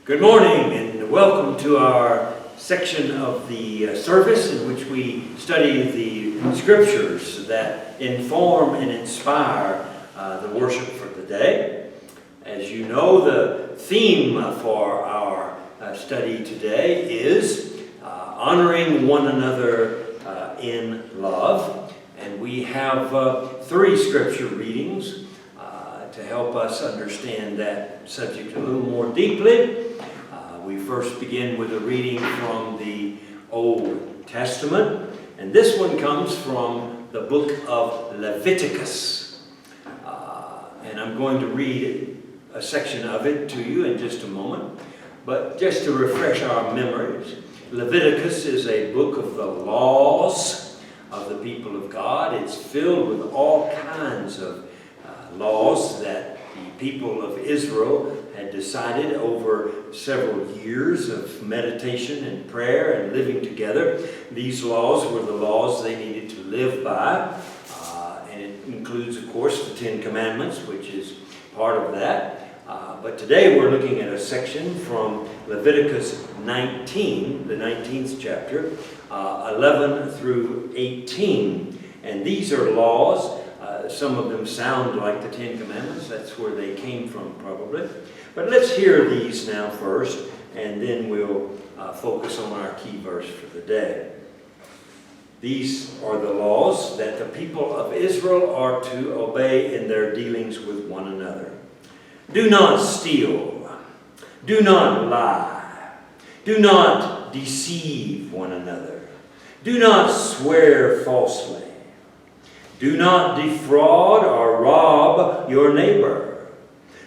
Good morning and welcome to our section of the service in which we study the scriptures that inform and inspire the worship for the day. As you know, the theme for our study today is honoring one another in love. And we have three scripture readings to help us understand that subject a little more deeply. We first begin with a reading from the Old Testament, and this one comes from the book of Leviticus. And I'm going to read a section of it to you in just a moment. But just to refresh our memories, Leviticus is a book of the laws of the people of God. It's filled with all kinds of laws that the people of Israel had decided over several years of meditation and prayer and living together. These laws were the laws they needed to live by. And it includes, of course, the Ten Commandments, which is part of that. But today we're looking at a section from Leviticus 19, the 19th chapter, 11 through 18. And these are laws. Some of them sound like the Ten Commandments. That's where they came from, probably. But let's hear these now first, and then we'll focus on our key verse for the day. These are the laws that the people of Israel are to obey in their dealings with one another. Do not steal. Do not lie. Do not deceive one another. Do not swear falsely. Do not defraud or rob your neighbor.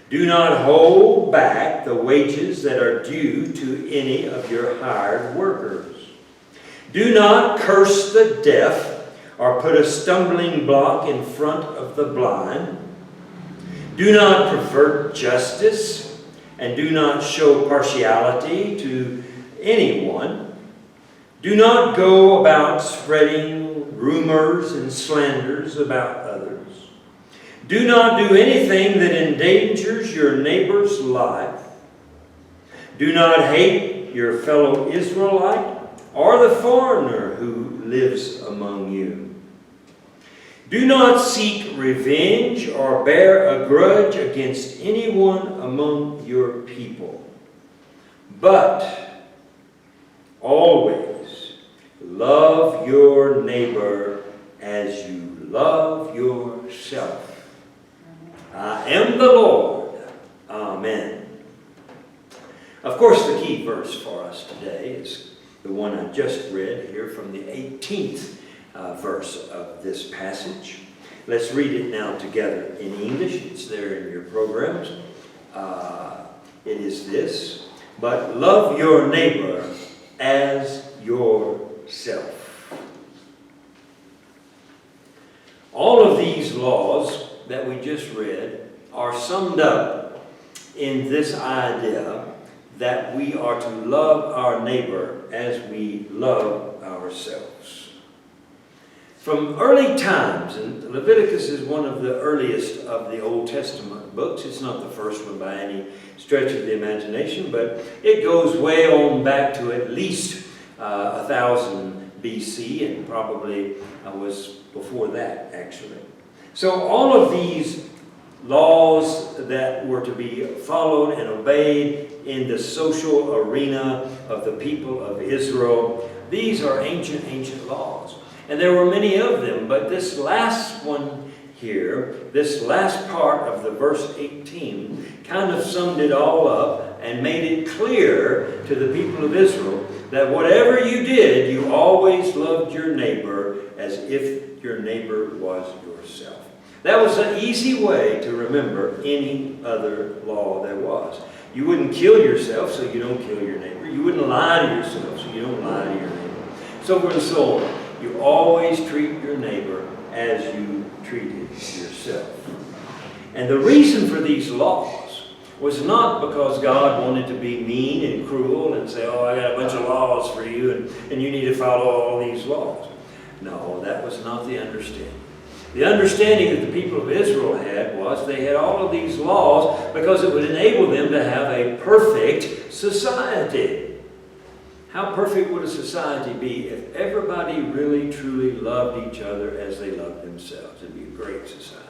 Do not hold back the wages that are due to any of your hired workers. Do not curse the deaf or put a stumbling block in front of the blind. Do not pervert justice and do not show partiality to anyone. Do not go about spreading rumors and slanders about others. Do not do anything that endangers your neighbor's life. Do not hate your fellow Israelite or the foreigner who lives among you. Do not seek revenge or bear a grudge against anyone among your people. But always love your neighbor as you love yourself. I am the Lord. Amen. Of course, the key verse for us today is the one I just read here from the 18th verse of this passage. Let's read it now together in English. It's there in your programs. It is this: but love your neighbor as yourself. All of these laws that we just read are summed up in this idea that we are to love our neighbor as we love ourselves. From early times, and Leviticus is one of the earliest of the Old Testament books. It's not the first one by any stretch of the imagination, but it goes way on back to at least 1000 BC, and probably was before that, actually. So all of these laws that were to be followed and obeyed in the social arena of the people of Israel, these are ancient laws. And there were many of them, but this last one here, this last part of the verse 18, kind of summed it all up and made it clear to the people of Israel that whatever you did, you always loved your neighbor as if your neighbor was yourself. That was an easy way to remember any other law there was. You wouldn't kill yourself, so you don't kill your neighbor. You wouldn't lie to yourself, so you don't lie to your neighbor. So forth and so on. You always treat your neighbor as you treated yourself. And the reason for these laws was not because God wanted to be mean and cruel and say, oh, I got a bunch of laws for you and you need to follow all these laws. No, that was not the understanding. The understanding that the people of Israel had was they had all of these laws because it would enable them to have a perfect society. How perfect would a society be if everybody really truly loved each other as they loved themselves? It'd be a great society.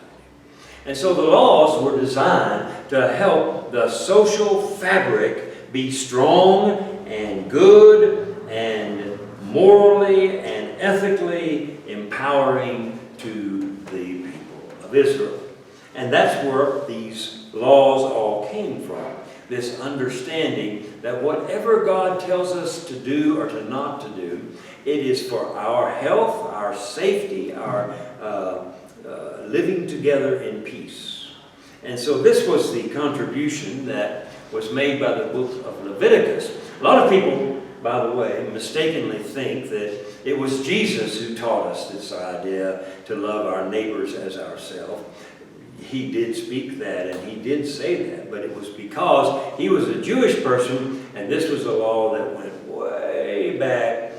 And so the laws were designed to help the social fabric be strong and good and morally and ethically empowering to the people of Israel. And that's where these laws all came from. This understanding that whatever God tells us to do or to not to do, it is for our health, our safety, our living together in peace. And so this was the contribution that was made by the book of Leviticus. A lot of people, by the way, mistakenly think that it was Jesus who taught us this idea to love our neighbors as ourselves. He did speak that and he did say that, but it was because he was a Jewish person and this was a law that went way back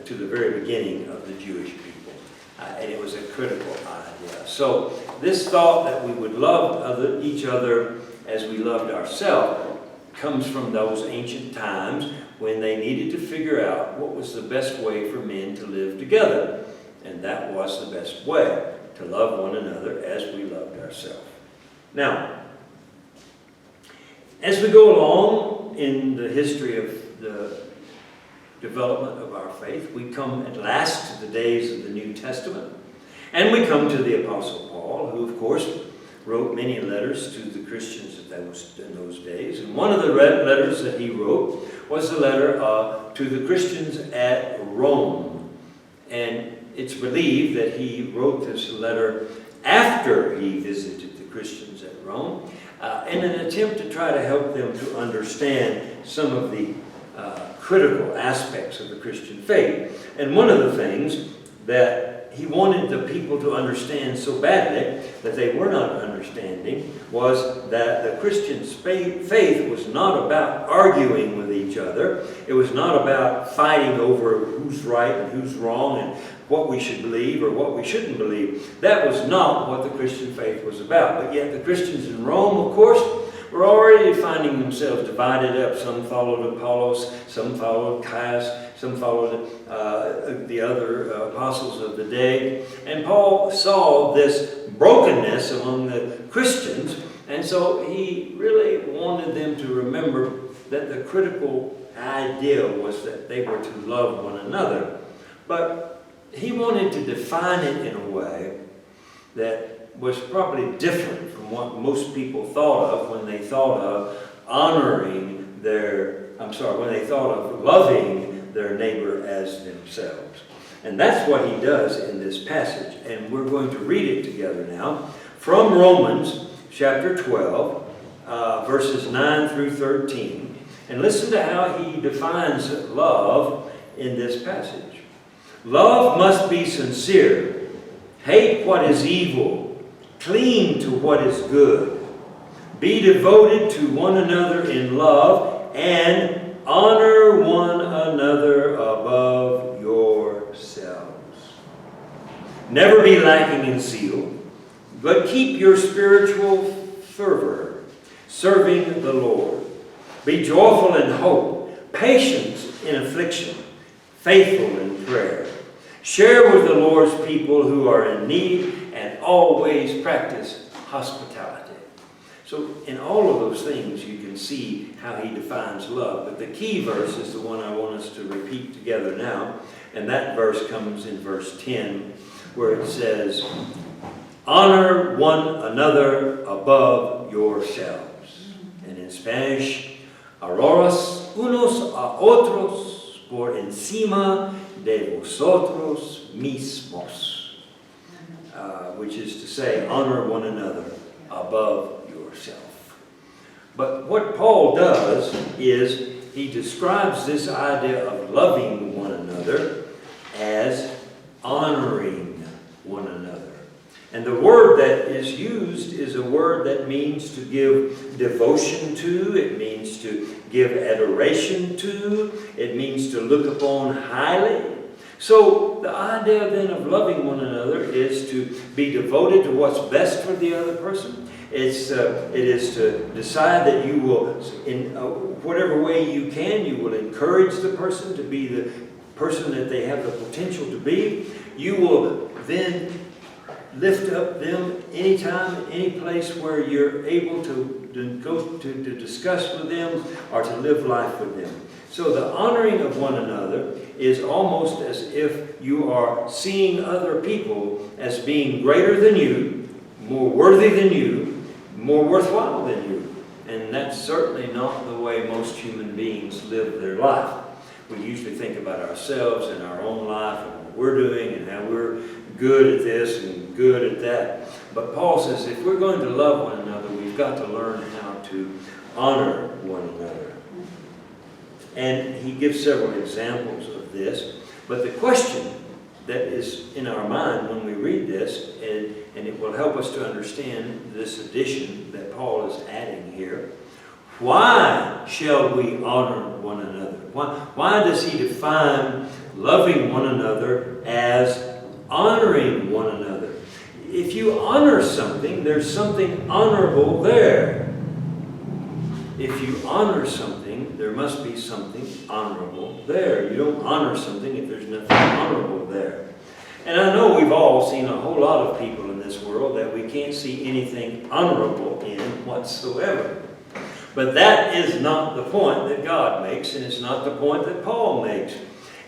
to the very beginning of the Jewish people. And it was a critical idea. So this thought that we would love each other as we loved ourselves comes from those ancient times when they needed to figure out what was the best way for men to live together. And that was the best way, to love one another as we loved ourselves. Now, as we go along in the history of the development of our faith, we come at last to the days of the New Testament. And we come to the Apostle Paul, who, of course, wrote many letters to the Christians in those days. And one of the letters that he wrote was the letter to the Christians at Rome. And it's believed that he wrote this letter after he visited the Christians at Rome in an attempt to try to help them to understand some of the critical aspects of the Christian faith. And one of the things that he wanted the people to understand so badly that they were not understanding was that the Christian faith was not about arguing with each other. It was not about fighting over who's right and who's wrong and what we should believe or what we shouldn't believe. That was not what the Christian faith was about. But yet the Christians in Rome, of course, were already finding themselves divided up. Some followed Apollos, some followed Caius, some followed the other apostles of the day. And Paul saw this brokenness among the Christians, and so he really wanted them to remember that the critical idea was that they were to love one another. But he wanted to define it in a way that was probably different from what most people thought of when they thought of when they thought of loving their neighbor as themselves. And that's what he does in this passage. And we're going to read it together now from Romans chapter 12, verses 9 through 13. And listen to how he defines love in this passage. Love must be sincere. Hate what is evil. Cling to what is good. Be devoted to one another in love and honor one another above yourselves. Never be lacking in zeal, but keep your spiritual fervor, serving the Lord. Be joyful in hope, patient in affliction, faithful in prayer. Share with the Lord's people who are in need, and always practice hospitality. So in all of those things you can see how he defines love. But the key verse is the one I want us to repeat together now. And that verse comes in verse 10, where it says, honor one another above yourselves. And in Spanish, adoraos unos a otros por encima de vosotros mismos. Which is to say, honor one another above yourself. But what Paul does is he describes this idea of loving one another as honoring one another. And the word that is used is a word that means to give devotion to, it means to give adoration to, it means to look upon highly. So the idea then of loving one another is to be devoted to what's best for the other person. It is to decide that you will, in whatever way you can, you will encourage the person to be the person that they have the potential to be. You will then lift up them anytime, any place where you're able to go to discuss with them or to live life with them. So the honoring of one another is almost as if you are seeing other people as being greater than you, more worthy than you, more worthwhile than you. And that's certainly not the way most human beings live their life. We usually think about ourselves and our own life and what we're doing and how we're good at this and good at that. But Paul says if we're going to love one another, we've got to learn how to honor one another. And he gives several examples of this. But the question that is in our mind when we read this, and it will help us to understand this addition that Paul is adding here, why shall we honor one another? Why does he define loving one another as honoring one another? If you honor something, there's something honorable there. If you honor something, there must be something honorable there. You don't honor something if there's nothing honorable there. And I know we've all seen a whole lot of people in this world that we can't see anything honorable in whatsoever. But that is not the point that God makes, and it's not the point that Paul makes.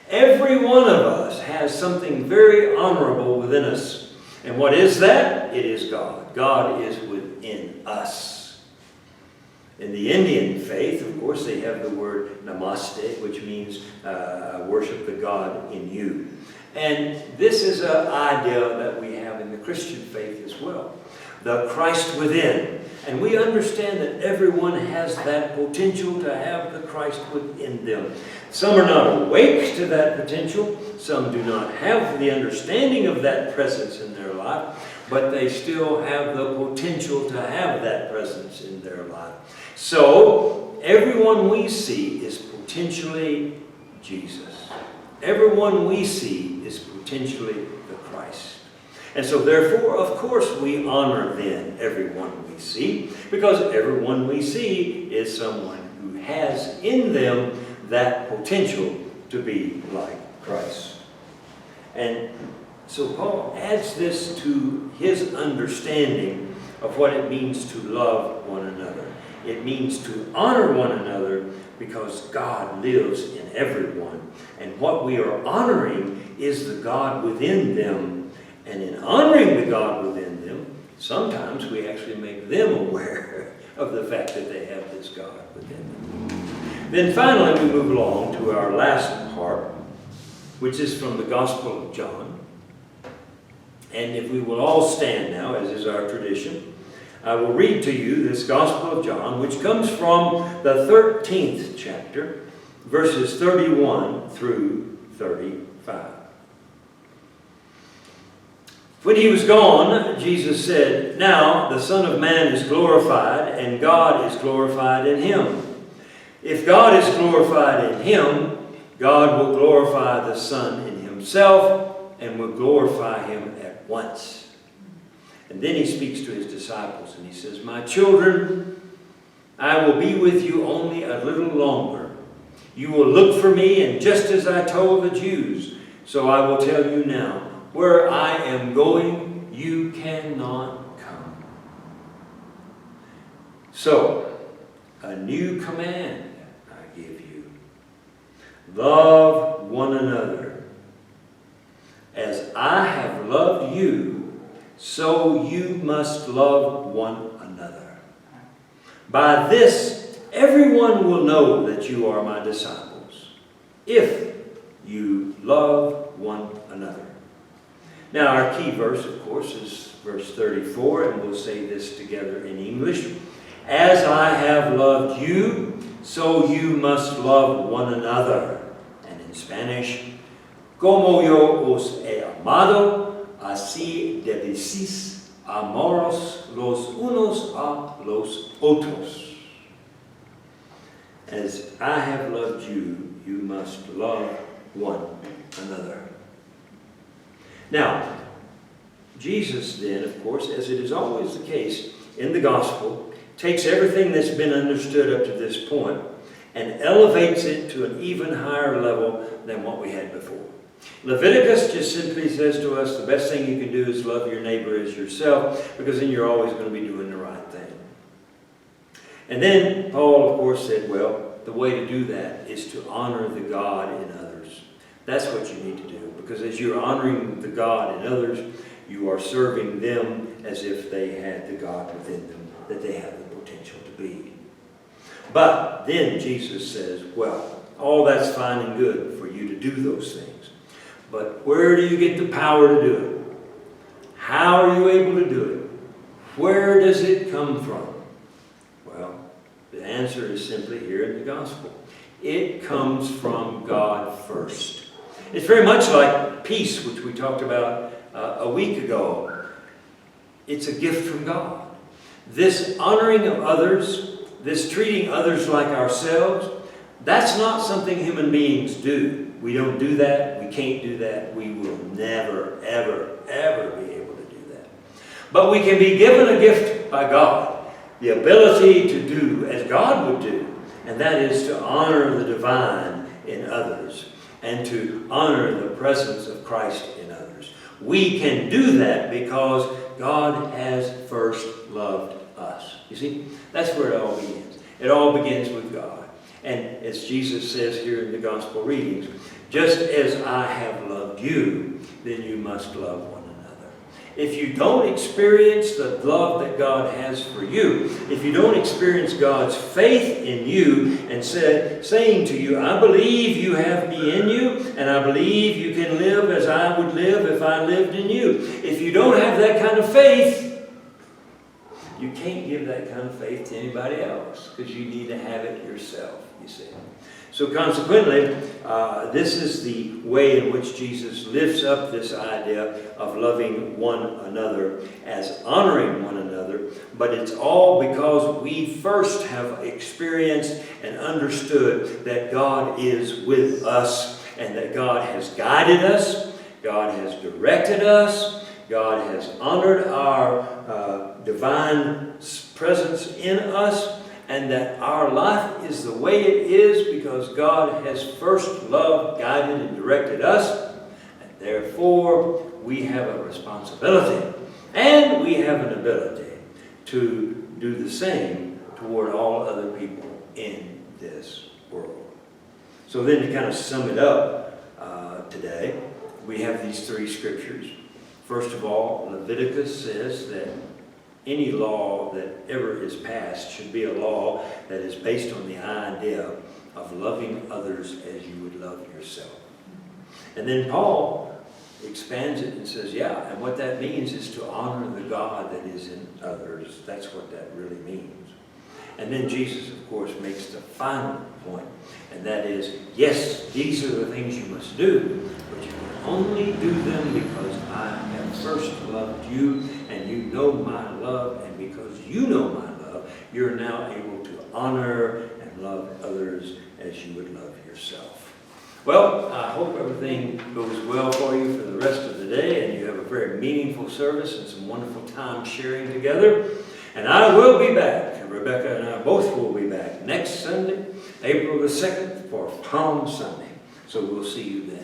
Every one of us has something very honorable within us. And what is that? It is God. God is within us. In the Indian faith, of course, they have the word namaste, which means worship the God in you. And this is an idea that we have in the Christian faith as well. The Christ within. And we understand that everyone has that potential to have the Christ within them. Some are not awake to that potential. Some do not have the understanding of that presence in their life. But they still have the potential to have that presence in their life. So, everyone we see is potentially Jesus. Everyone we see is potentially the Christ. And so therefore, of course, we honor then everyone we see, because everyone we see is someone who has in them that potential to be like Christ. And so Paul adds this to his understanding of what it means to love one another. It means to honor one another because God lives in everyone. And what we are honoring is the God within them. And in honoring the God within them, sometimes we actually make them aware of the fact that they have this God within them. Then finally we move along to our last part, which is from the Gospel of John. And if we will all stand now, as is our tradition, I will read to you this Gospel of John, which comes from the 13th chapter, verses 31 through 35. When he was gone, Jesus said, "Now the Son of Man is glorified, and God is glorified in him. If God is glorified in him, God will glorify the Son in himself, and will glorify him at once." And then he speaks to his disciples, and he says, "My children, I will be with you only a little longer. You will look for me, and just as I told the Jews, so I will tell you now, where I am going, you cannot come. So, a new command I give you. Love one another. As I have loved you, so you must love one another. By this, everyone will know that you are my disciples, if you love one another." Now, our key verse, of course, is verse 34, and we'll say this together in English. As I have loved you, so you must love one another. And in Spanish, como yo os he amado, así debéis amaros los unos a los otros. As I have loved you, you must love one another. Now, Jesus then, of course, as it is always the case in the gospel, takes everything that's been understood up to this point and elevates it to an even higher level than what we had before. Leviticus just simply says to us the best thing you can do is love your neighbor as yourself, because then you're always going to be doing the right thing. And then Paul, of course, said, well, the way to do that is to honor the God in others. That's what you need to do, because as you're honoring the God in others, you are serving them as if they had the God within them that they have the potential to be. But then Jesus says, well, all that's fine and good for you to do those things. But where do you get the power to do it? How are you able to do it? Where does it come from? Well, the answer is simply here in the gospel. It comes from God first. It's very much like peace, which we talked about a week ago. It's a gift from God. This honoring of others, this treating others like ourselves, that's not something human beings do. We don't do that. We can't do that. We will never, ever, ever be able to do that. But we can be given a gift by God, the ability to do as God would do, and that is to honor the divine in others and to honor the presence of Christ in others. We can do that because God has first loved us. You see, that's where it all begins. It all begins with God. And as Jesus says here in the gospel readings, just as I have loved you, then you must love one another. If you don't experience the love that God has for you, if you don't experience God's faith in you and saying to you, I believe you have me in you, and I believe you can live as I would live if I lived in you. If you don't have that kind of faith, you can't give that kind of faith to anybody else, because you need to have it yourself, you see. So consequently, this is the way in which Jesus lifts up this idea of loving one another as honoring one another. But it's all because we first have experienced and understood that God is with us and that God has guided us, God has directed us, God has honored our divine presence in us, and that our life is the way it is because God has first loved, guided, and directed us, and therefore we have a responsibility and we have an ability to do the same toward all other people in this world. So then to kind of sum it up today, we have these three scriptures. First of all, Leviticus says that any law that ever is passed should be a law that is based on the idea of loving others as you would love yourself. And then Paul expands it and says, yeah, and what that means is to honor the God that is in others. That's what that really means. And then Jesus, of course, makes the final point, and that is, yes, these are the things you must do, but you can only do them because I have first loved you, and you know my love, and because you know my love, you're now able to honor and love others as you would love yourself. Well, I hope everything goes well for you for the rest of the day, and you have a very meaningful service and some wonderful time sharing together. And I will be back. Rebecca and I both will be back next Sunday, April the 2nd, for Palm Sunday. So we'll see you then.